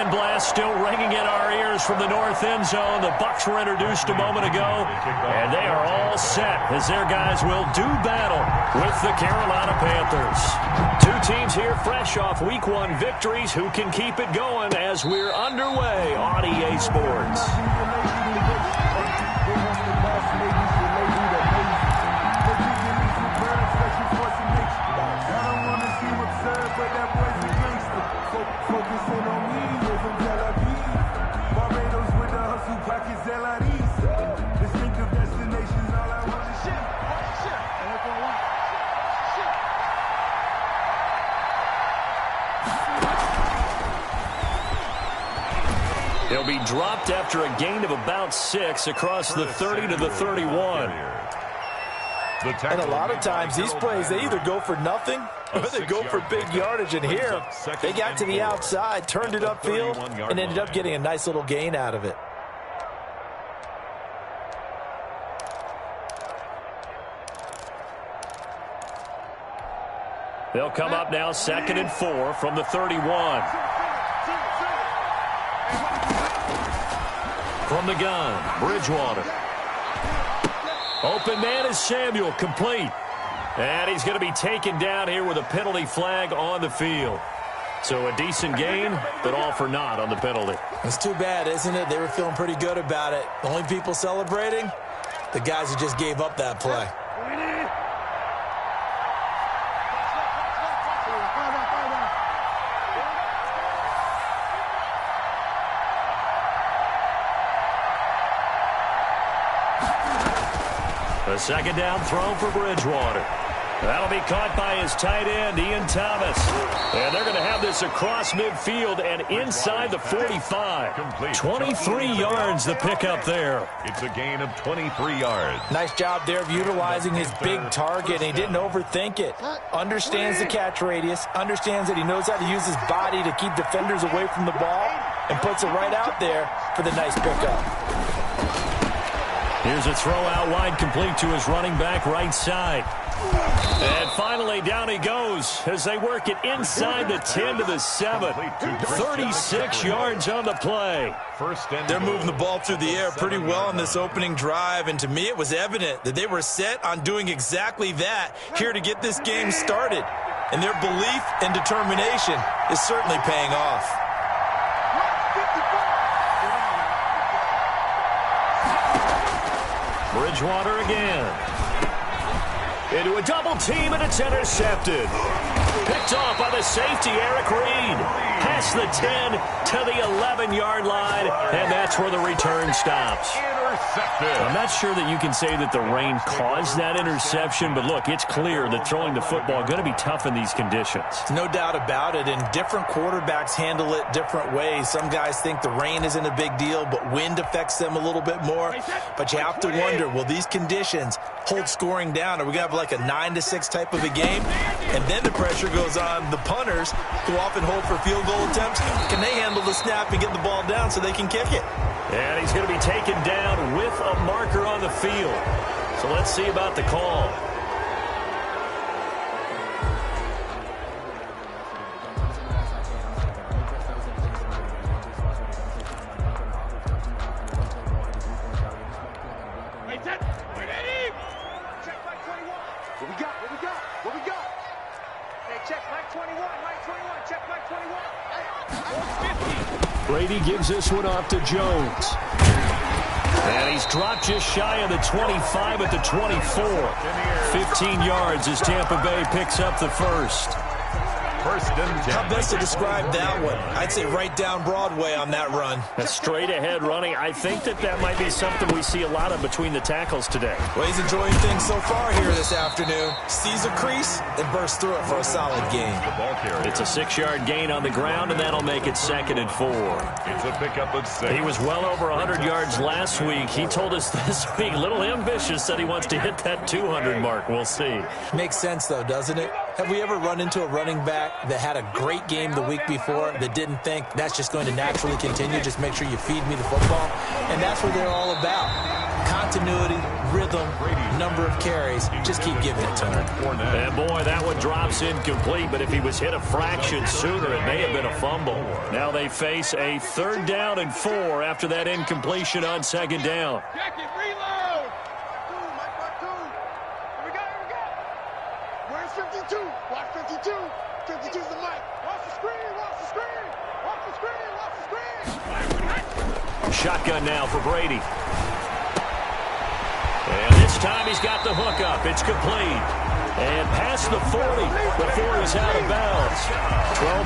cannon blast still ringing in our ears from the north end zone. The Bucs were introduced a moment ago, and they are all set as their guys will do battle with the Carolina Panthers. Two teams here fresh off Week 1 victories. Who can keep it going as we're underway on EA Sports? He'll be dropped after a gain of about 6 across the 30 to the 31. And a lot of times these plays, they either go for nothing or they go for big yardage. And here, they got to the outside, turned it upfield, and ended up getting a nice little gain out of it. They'll come up now 2nd and 4 from the 31. From the gun, Bridgewater. Open man is Samuel, complete. And he's going to be taken down here with a penalty flag on the field. So a decent gain, but all for naught on the penalty. It's too bad, isn't it? They were feeling pretty good about it. The only people celebrating, the guys who just gave up that play. A second down throw for Bridgewater. That'll be caught by his tight end, Ian Thomas. And they're going to have this across midfield and inside the 45. 23 yards the pickup there. It's a gain of 23 yards. Nice job there of utilizing his big target. And he didn't overthink it. Understands the catch radius. Understands that he knows how to use his body to keep defenders away from the ball. And puts it right out there for the nice pickup. Here's a throw out wide, complete to his running back right side. And finally, down he goes as they work it inside the 10 to the 7. 36 yards on the play. They're moving the ball through the air pretty well on this opening drive, and to me it was evident that they were set on doing exactly that here to get this game started. And their belief and determination is certainly paying off. Bridgewater again. Into a double team, and it's intercepted. Picked off by the safety, Eric Reed. Past the 10 to the 11-yard line, and that's where the return stops. I'm not sure that you can say that the rain caused that interception, but look, it's clear that throwing the football going to be tough in these conditions. No doubt about it, and different quarterbacks handle it different ways. Some guys think the rain isn't a big deal, but wind affects them a little bit more. But you have to wonder, will these conditions hold scoring down? Are we going to have like a 9-6 type of a game? And then the pressure goes on the punters, who often hold for field goal attempts. Can they handle the snap and get the ball down so they can kick it? And he's going to be taken down with a marker on the field. So let's see about the call. Brady gives this one off to Jones. And he's dropped just shy of the 25 at the 24. 15 yards as Tampa Bay picks up the first. How best to describe that one? I'd say right down Broadway on that run. A straight ahead running. I think that might be something we see a lot of between the tackles today. Well, he's enjoying things so far here this afternoon. Sees a crease and bursts through it for a solid gain. It's a 6-yard gain on the ground, and that'll make it 2nd and 4. It's a pickup of 6. He was well over 100 yards last week. He told us this week, a little ambitious, said he wants to hit that 200 mark. We'll see. Makes sense, though, doesn't it? Have we ever run into a running back that had a great game the week before that didn't think that's just going to naturally continue? Just make sure you feed me the football. And that's what they're all about. continuity, rhythm, number of carries. Just keep giving it to him. And boy, that one drops incomplete, but if he was hit a fraction sooner, it may have been a fumble. Now they face a 3rd down and 4 after that incompletion on 2nd down. Jacket, reload! Here we go. Where's 52? Watch 52. 52's the mic. Watch the screen, watch the screen. Watch the screen, watch the screen. Shotgun now for Brady. And this time he's got the hook up. It's complete. And past the 40 before he's out of bounds.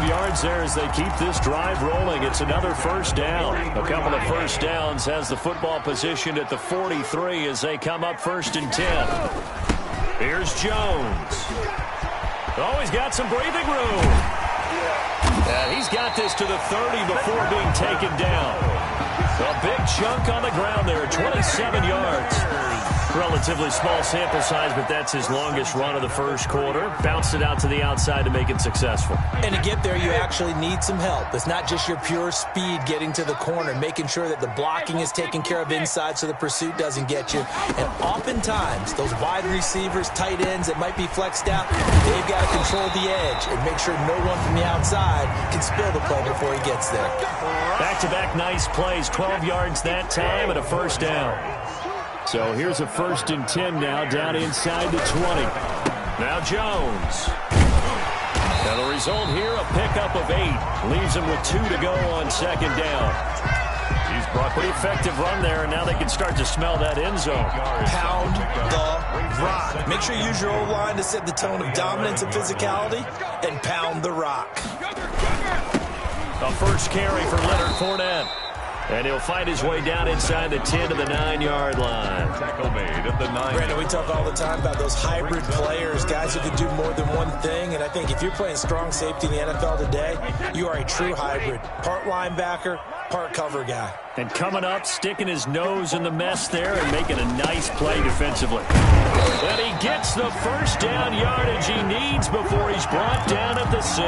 12 yards there as they keep this drive rolling. It's another 1st down. A couple of 1st downs has the football positioned at the 43 as they come up 1st and 10. Here's Jones. Oh, he's got some breathing room. And he's got this to the 30 before being taken down. A big chunk on the ground there, 27 yards. Relatively small sample size, but that's his longest run of the 1st quarter. Bounced it out to the outside to make it successful. And to get there, you actually need some help. It's not just your pure speed getting to the corner, making sure that the blocking is taken care of inside so the pursuit doesn't get you. And oftentimes, those wide receivers, tight ends that might be flexed out, they've got to control the edge and make sure no one from the outside can spill the play before he gets there. Back-to-back nice plays, 12 yards that time and a 1st down. So here's a 1st and 10 now, down inside the 20. Now Jones. Now the result here, a pickup of 8. Leaves him with 2 to go on 2nd down. He's brought pretty effective run there, and now they can start to smell that end zone. Pound the rock. Make sure you use your O-line to set the tone of dominance and physicality, and pound the rock. A 1st carry for Leonard Fournette. And he'll find his way down inside the 10 to the 9-yard line. Tackle made at the 9. Brandon, we talk all the time about those hybrid players, guys who can do more than one thing. And I think if you're playing strong safety in the NFL today, you are a true hybrid. Part linebacker, part cover guy. And coming up, sticking his nose in the mess there and making a nice play defensively. And he gets the 1st down yardage he needs before he's brought down at the 6.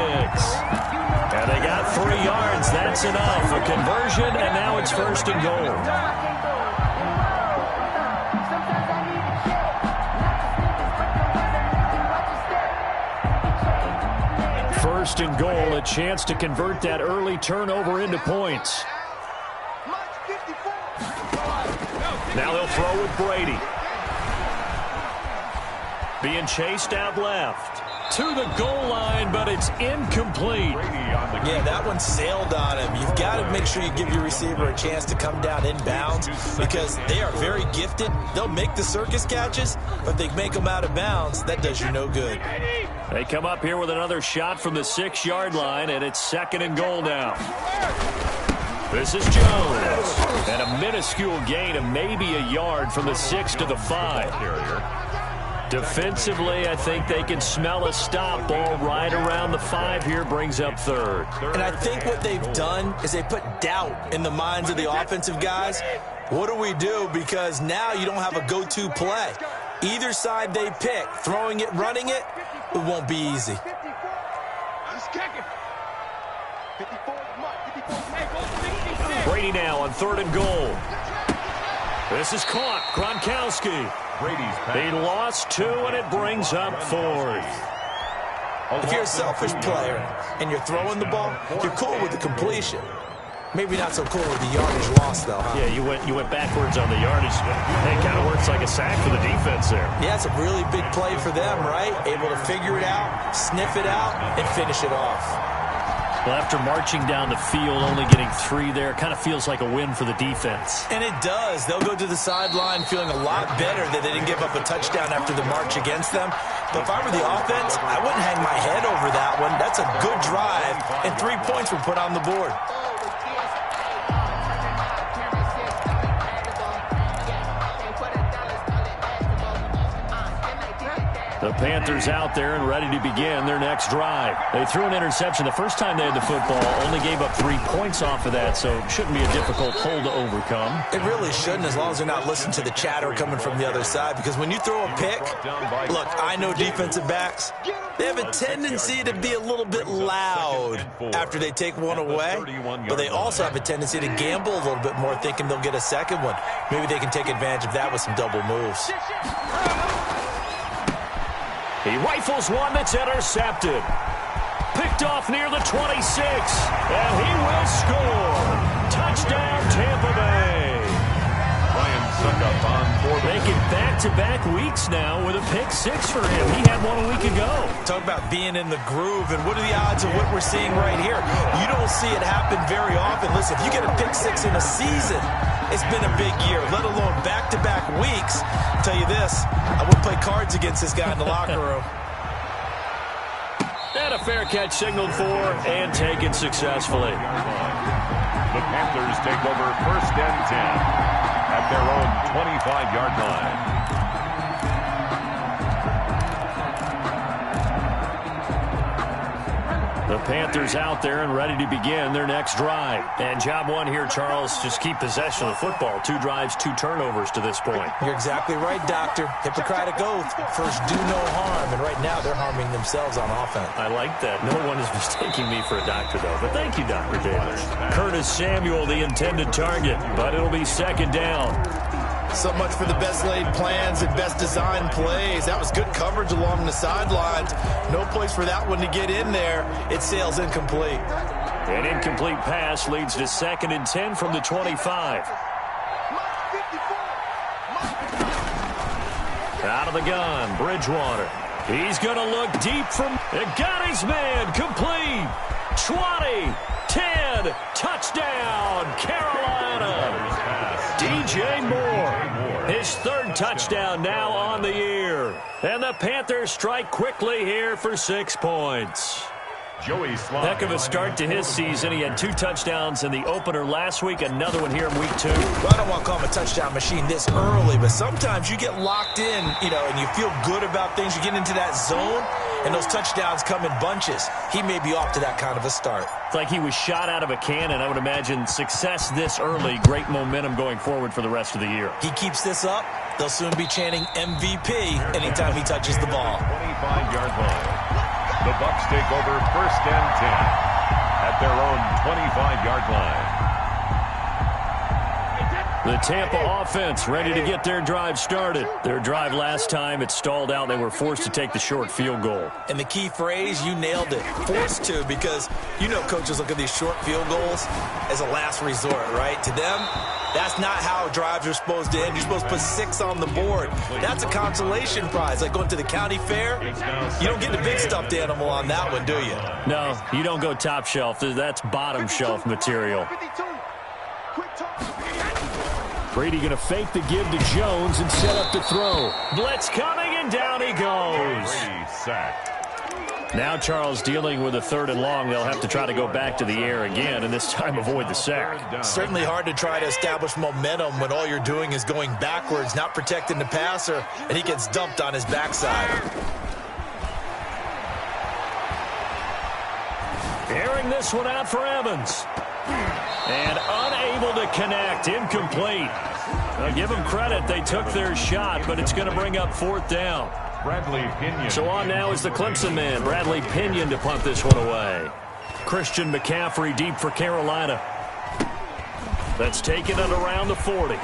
And they got 3 yards. That's enough. A conversion, and now it's 1st and goal. 1st and goal, a chance to convert that early turnover into points. Now they'll throw with Brady. Being chased out left. To the goal line, but it's incomplete. Yeah, that one sailed on him. You've got to make sure you give your receiver a chance to come down inbounds because they are very gifted. They'll make the circus catches, but they make them out of bounds. That does you no good. They come up here with another shot from the 6-yard line, and it's 2nd and goal now. This is Jones. And a minuscule gain of maybe a yard from the 6 to the 5. Defensively, I think they can smell a stop. Ball right around the 5 here, brings up 3rd. And I think what they've done is they put doubt in the minds of the offensive guys. What do we do? Because now you don't have a go-to play. Either side they pick, throwing it, running it, it won't be easy. Brady now on 3rd and goal. This is caught. Gronkowski. He lost 2, and it brings up 4th. If you're a selfish player and you're throwing the ball, you're cool with the completion. Maybe not so cool with the yardage loss, though, huh? Yeah, you went backwards on the yardage. It kind of works like a sack for the defense there. Yeah, it's a really big play for them, right? Able to figure it out, sniff it out, and finish it off. Well, after marching down the field, only getting 3 there, kind of feels like a win for the defense. And it does. They'll go to the sideline feeling a lot better that they didn't give up a touchdown after the march against them. But if I were the offense, I wouldn't hang my head over that one. That's a good drive, and 3 points were put on the board. The Panthers out there and ready to begin their next drive. They threw an interception the first time they had the football, only gave up 3 points off of that, so it shouldn't be a difficult hole to overcome. It really shouldn't, as long as they're not listening to the chatter coming from the other side, because when you throw a pick, look, I know defensive backs, they have a tendency to be a little bit loud after they take one away, but they also have a tendency to gamble a little bit more, thinking they'll get a second one. Maybe they can take advantage of that with some double moves. He rifles one that's intercepted. Picked off near the 26, and he will score. Touchdown, Tampa Bay. Making back-to-back weeks now with a pick 6 for him. He had one a week ago. Talk about being in the groove, and what are the odds of what we're seeing right here? You don't see it happen very often. Listen, if you get a pick 6 in a season, it's been a big year, let alone back-to-back weeks. I'll tell you this, I wouldn't play cards against this guy in the locker room. And a fair catch signaled for and taken successfully. The Panthers take over 1st and 10 at their own 25-yard line. The Panthers out there and ready to begin their next drive. And job one here, Charles, just keep possession of the football. 2 drives, 2 turnovers to this point. You're exactly right, Doctor. Hippocratic oath. First, do no harm. And right now, they're harming themselves on offense. I like that. No one is mistaking me for a doctor, though. But thank you, Dr. Davis. Curtis Samuel, the intended target. But it'll be 2nd down. So much for the best laid plans and best designed plays. That was good coverage along the sidelines. No place for that one to get in there. It sails incomplete. An incomplete pass leads to 2nd and 10 from the 25. Out of the gun, Bridgewater. He's going to look deep from... It got his man, complete. 20, 10, touchdown, Carolina. DJ Moore, his 3rd touchdown now on the year. And the Panthers strike quickly here for 6 points. Heck of a start to his season. He had 2 touchdowns in the opener last week, another one here in week 2. Well, I don't want to call him a touchdown machine this early, but sometimes you get locked in, and you feel good about things. You get into that zone, and those touchdowns come in bunches. He may be off to that kind of a start. It's like he was shot out of a cannon. I would imagine success this early, great momentum going forward for the rest of the year. He keeps this up, they'll soon be chanting MVP anytime he touches the ball. 25-yard line. The Bucs take over 1st and 10 at their own 25-yard line. The Tampa offense ready to get their drive started. Their drive last time, it stalled out. They were forced to take the short field goal. And the key phrase, you nailed it. Forced to, because coaches look at these short field goals as a last resort, right? To them, that's not how drives are supposed to end. You're supposed to put 6 on the board. That's a consolation prize. Like going to the county fair, you don't get the big stuffed animal on that one, do you? No, you don't go top shelf. That's bottom shelf material. Brady going to fake the give to Jones and set up to throw. Blitz coming, and down he goes. Brady sacked. Now Charles dealing with a 3rd and long. They'll have to try to go back to the air again, and this time avoid the sack. Certainly hard to try to establish momentum when all you're doing is going backwards, not protecting the passer, and he gets dumped on his backside. Airing this one out for Evans. And unable to connect, incomplete. I'll give them credit, they took their shot, but it's going to bring up 4th down. Bradley Pinion. So on now is the Clemson man, Bradley Pinion, to punt this one away. Christian McCaffrey deep for Carolina. That's taken at around the 40.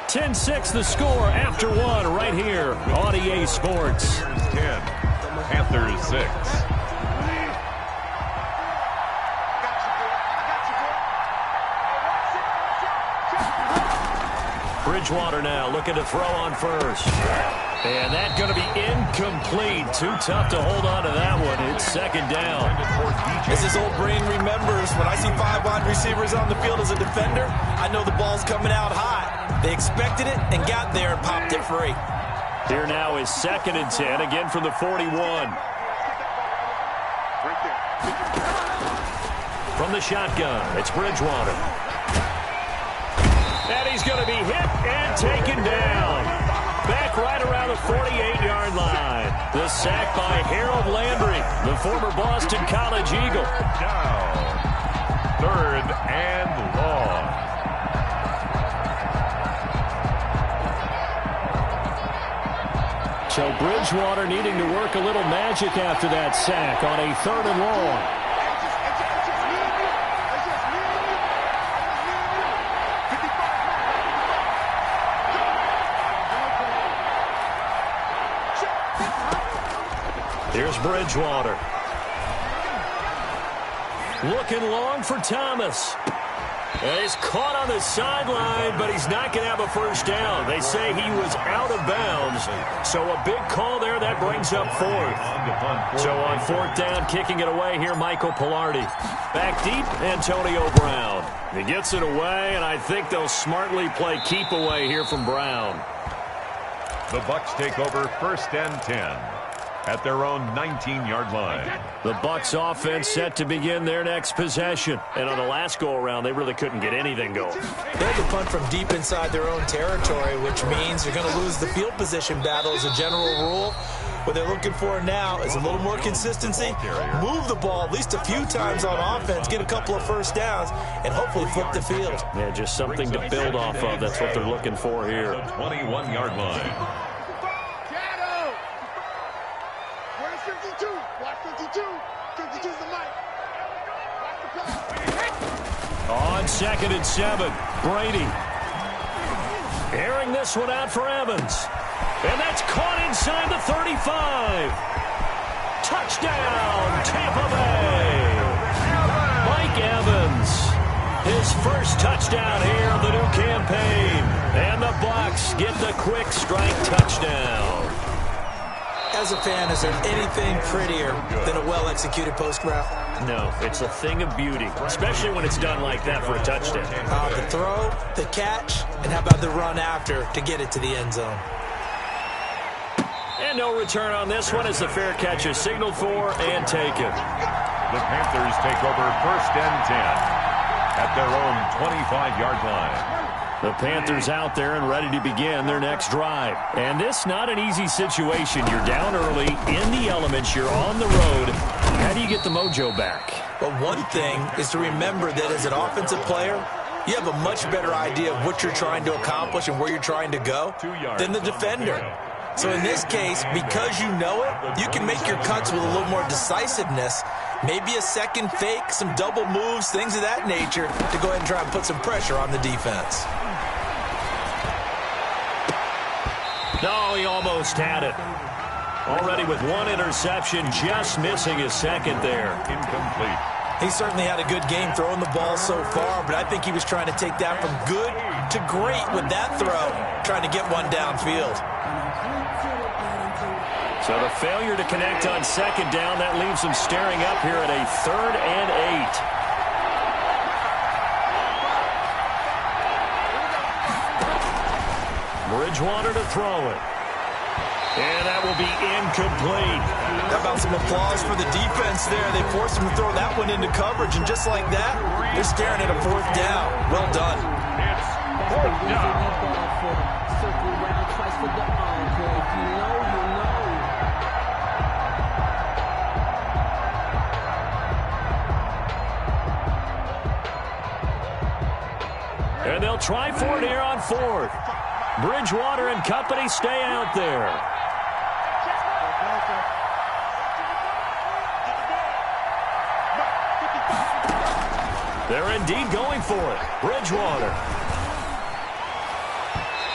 10-6 the score after 1 right here on EA Sports. 10, Panthers 6. Bridgewater now looking to throw on first. And that's going to be incomplete. Too tough to hold on to that one. It's 2nd down. As his old brain remembers, when I see 5 wide receivers on the field as a defender, I know the ball's coming out hot. They expected it and got there and popped it free. Here now is 2nd and 10, again from the 41. From the shotgun, it's Bridgewater. And he's going to be hit and taken down. Back right around the 48-yard line. The sack by Harold Landry, the former Boston College Eagle. Down. 3rd and long. So Bridgewater needing to work a little magic after that sack on a 3rd and long. Here's Bridgewater. Looking long for Thomas. And he's caught on the sideline, but he's not going to have a first down. They say he was out of bounds. So a big call there. That brings up 4th. So on 4th down, kicking it away here, Michael Pilardi. Back deep, Antonio Brown. He gets it away, and I think they'll smartly play keep away here from Brown. The Bucs take over 1st and 10 at their own 19-yard line. The Bucs offense set to begin their next possession. And on the last go-around, they really couldn't get anything going. They had to punt from deep inside their own territory, which means you're going to lose the field position battle as a general rule. What they're looking for now is a little more consistency, move the ball at least a few times on offense, get a couple of first downs, and hopefully flip the field. Yeah, just something to build off of. That's what they're looking for here. 21-yard line. Where's 52? Watch 52. 52's the mic. Watch the pass. On 2nd and 7, Brady. Airing this one out for Evans. And that's caught inside the 35. Touchdown, Tampa Bay. Mike Evans. His first touchdown here of the new campaign. And the Bucs get the quick strike touchdown. As a fan, is there anything prettier than a well-executed post route? No, it's a thing of beauty, especially when it's done like that for a touchdown. The throw, the catch, and how about the run after to get it to the end zone? And no return on this one as the fair catch is signaled for and taken. The Panthers take over 1st and 10 at their own 25-yard line. The Panthers out there and ready to begin their next drive. And this not an easy situation. You're down early, in the elements, you're on the road. How do you get the mojo back? Well, one thing is to remember that as an offensive player, you have a much better idea of what you're trying to accomplish and where you're trying to go than the defender. So in this case, because you know it, you can make your cuts with a little more decisiveness. Maybe a second fake, some double moves, things of that nature to go ahead and try and put some pressure on the defense. No, he almost had it. Already with one interception, just missing his second there. Incomplete. He certainly had a good game throwing the ball so far, but I think he was trying to take that from good to great with that throw, trying to get one downfield. So the failure to connect on 2nd down, that leaves them staring up here at a 3rd and 8. Bridgewater to throw it. And that will be incomplete. How about some applause for the defense there? They forced him to throw that one into coverage, and just like that, they're staring at a 4th down. Well done. It's 4th down. And they'll try for it here on 4th. Bridgewater and company stay out there. They're indeed going for it. Bridgewater.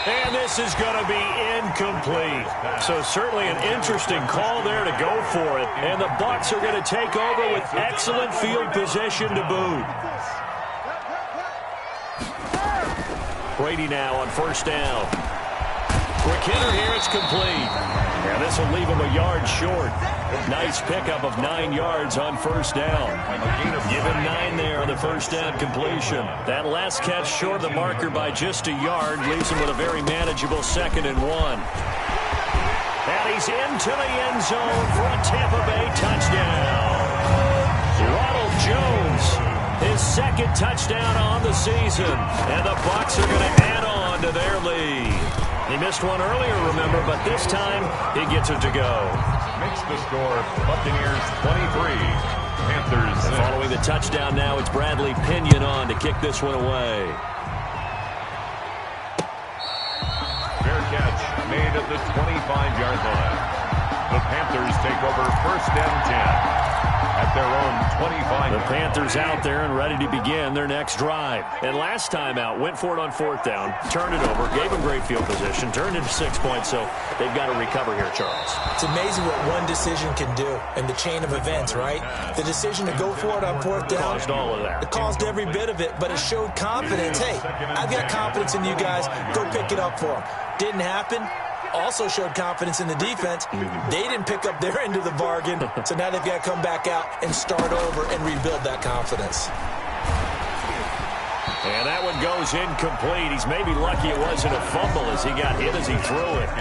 And this is going to be incomplete. So certainly an interesting call there to go for it. And the Bucs are going to take over with excellent field position to boot. Brady now on 1st down. Quick hitter here, it's complete. And this will leave him a yard short. Nice pickup of 9 yards on 1st down. Give him 9 there on the 1st down completion. That last catch short of the marker by just a yard leaves him with a very manageable 2nd and 1. And he's into the end zone for a Tampa Bay touchdown. Ronald Jones, his second second touchdown on the season. And the Bucs are going to add on to their lead. He missed one earlier, remember, but this time he gets it to go. Makes the score Buccaneers 23, Panthers 6. And following the touchdown now, it's Bradley Pinion on to kick this one away. Fair catch made at the 25-yard line. The Panthers take over first and 10. At their own 25. The Panthers out there and ready to begin their next drive. And last time out, went for it on fourth down, turned it over, gave them great field position, turned into 6 points, so they've got to recover here, Charles. It's amazing what one decision can do in the chain of events, right? The decision to go for it on fourth down. Caused all of that. It caused every bit of it, but it showed confidence. Hey, I've got confidence in you guys. Go pick it up for them. Didn't happen. Also showed confidence in the defense. They didn't pick up their end of the bargain, so now they've got to come back out and start over and rebuild that confidence. And that one goes incomplete. He's maybe lucky it wasn't a fumble as he got hit as he threw it.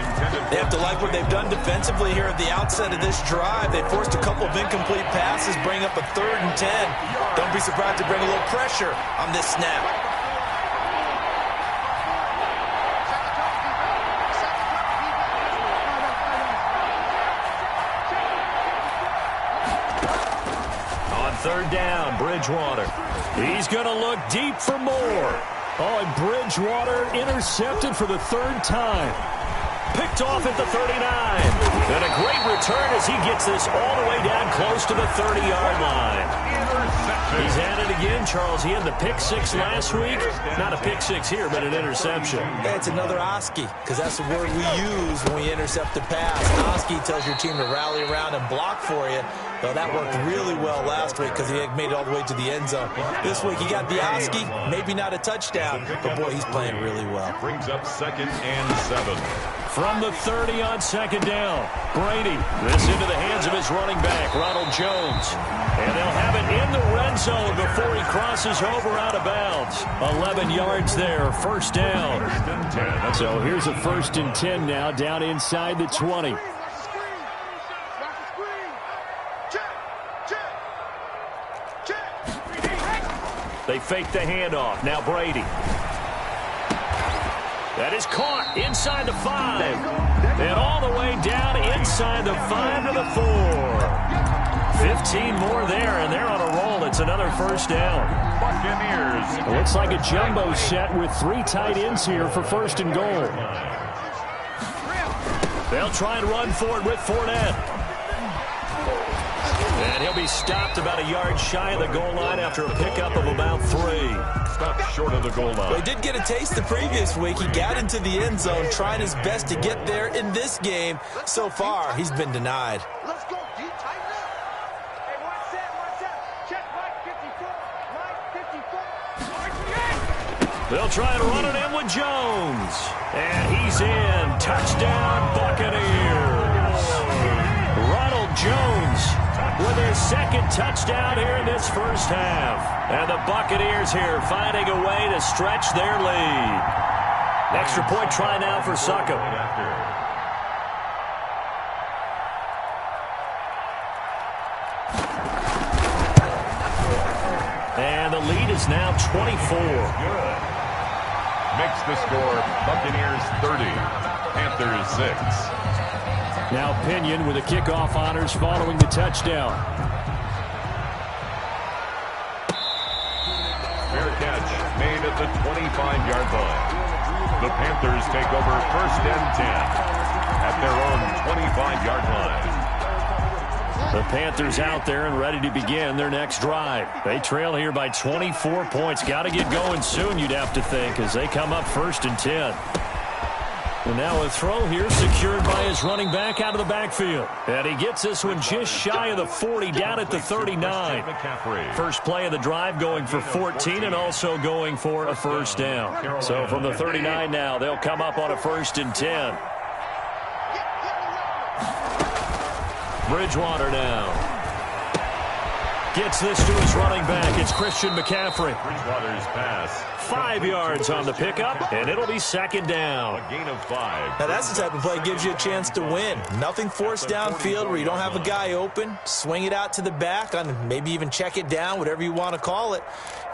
They have to like what they've done defensively here at the outset of this drive. They forced a couple of incomplete passes, bring up a 3rd and 10. Don't be surprised to bring a little pressure on this snap. Third down, Bridgewater. He's going to look deep for more. Oh, and Bridgewater intercepted for the 3rd time. Picked off at the 39. And a great return as he gets this all the way down close to the 30-yard line. He's at it again, Charles. He had the pick 6 last week. Not a pick 6 here, but an interception. Yeah, it's another Oski, because that's the word we use when we intercept a pass. Oski tells your team to rally around and block for you. Well, that worked really well last week because he had made it all the way to the end zone. This week he got the Oski, maybe not a touchdown, but boy, he's playing really well. Brings up 2nd and 7. From the 30 on 2nd down, Brady. This into the hands of his running back, Ronald Jones. And they'll have it in the red zone before he crosses over out of bounds. 11 yards there, 1st down. 1st and 10. So here's a 1st and 10 now, down inside the 20. They fake the handoff. Now Brady. That is caught inside the 5. And all the way down inside the 5 to the 4. 15 more there, and they're on a roll. It's another 1st down. Buccaneers. It looks like a jumbo set with 3 tight ends here for 1st and goal. They'll try and run for it with Fournette. And he'll be stopped about a yard shy of the goal line after a pickup of about 3. Stopped short of the goal line. Well, he did get a taste the previous week. He got into the end zone, trying his best to get there in this game. So far, he's been denied. Let's go, D. Tighten up. Hey, watch that. Check Mike 54. Mike 54. They'll try and run it in with Jones. And he's in. Touchdown, Buccaneers. Ronald Jones with his 2nd touchdown here in this 1st half. And the Buccaneers here finding a way to stretch their lead. Extra point try now for Succop. And the lead is now 24. Good. Makes the score Buccaneers 30, Panthers 6. Now Pinion with the kickoff honors following the touchdown. Fair catch made at the 25-yard line. The Panthers take over 1st and 10 at their own 25-yard line. The Panthers out there and ready to begin their next drive. They trail here by 24 points. Got to get going soon, you'd have to think, as they come up 1st and 10. And now a throw here secured by his running back out of the backfield. And he gets this one just shy of the 40, down at the 39. First play of the drive going for 14 and also going for a 1st down. So from the 39 now, they'll come up on a 1st and 10. Bridgewater now. Gets this to his running back. It's Christian McCaffrey. Bridgewater's pass. 5 yards on the pickup, and it'll be second down. A gain of 5. Now, that's the type of play that gives you a chance to win. Nothing forced downfield where you don't have a guy open. Swing it out to the back, on maybe even check it down, whatever you want to call it.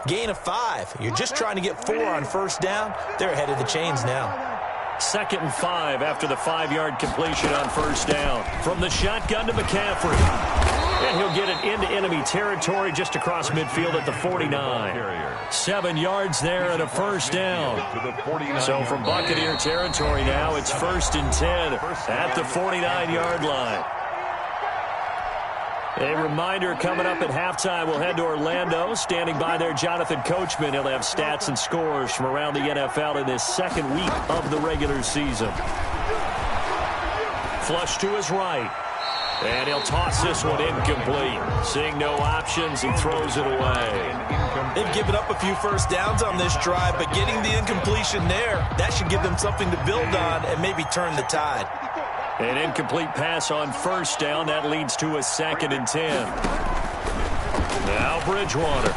Gain of 5. You're just trying to get 4 on first down. They're ahead of the chains now. 2nd and 5 after the 5-yard completion on first down. From the shotgun to McCaffrey. And he'll get it into enemy territory just across midfield at the 49. 7 yards there and a first down. So from Buccaneer territory now, it's 1st and 10 at the 49-yard line. A reminder coming up at halftime, we'll head to Orlando. Standing by there, Jonathan Coachman. He'll have stats and scores from around the NFL in this second week of the regular season. Flush to his right. And he'll toss this one incomplete. Seeing no options, he throws it away. They've given up a few first downs on this drive, but getting the incompletion there, that should give them something to build on and maybe turn the tide. An incomplete pass on first down. That leads to a 2nd and 10. Now Bridgewater.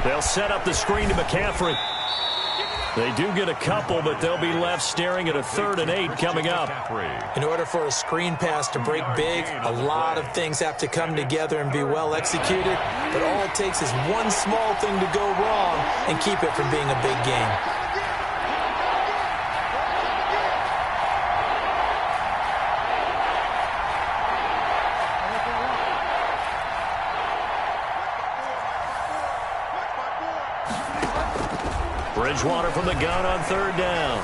They'll set up the screen to McCaffrey. They do get a couple, but they'll be left staring at a 3rd and 8 coming up. In order for a screen pass to break big, a lot of things have to come together and be well executed. But all it takes is one small thing to go wrong and keep it from being a big game. Bridgewater from the gun on 3rd down.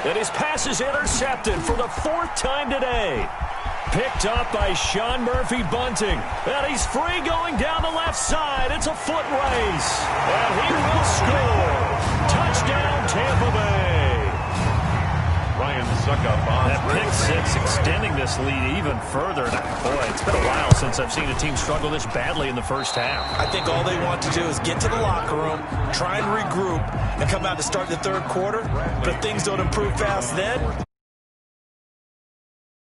And his pass is intercepted for the 4th time today. Picked up by Sean Murphy-Bunting. And he's free going down the left side. It's a foot race. And he will score. Touchdown, Tampa Bay. Ryan Suckup on that pick 6 extending this lead even further. Boy, it's been a while since I've seen a team struggle this badly in the first half. I think all they want to do is get to the locker room, try and regroup, and come out to start the 3rd quarter. But if things don't improve fast then,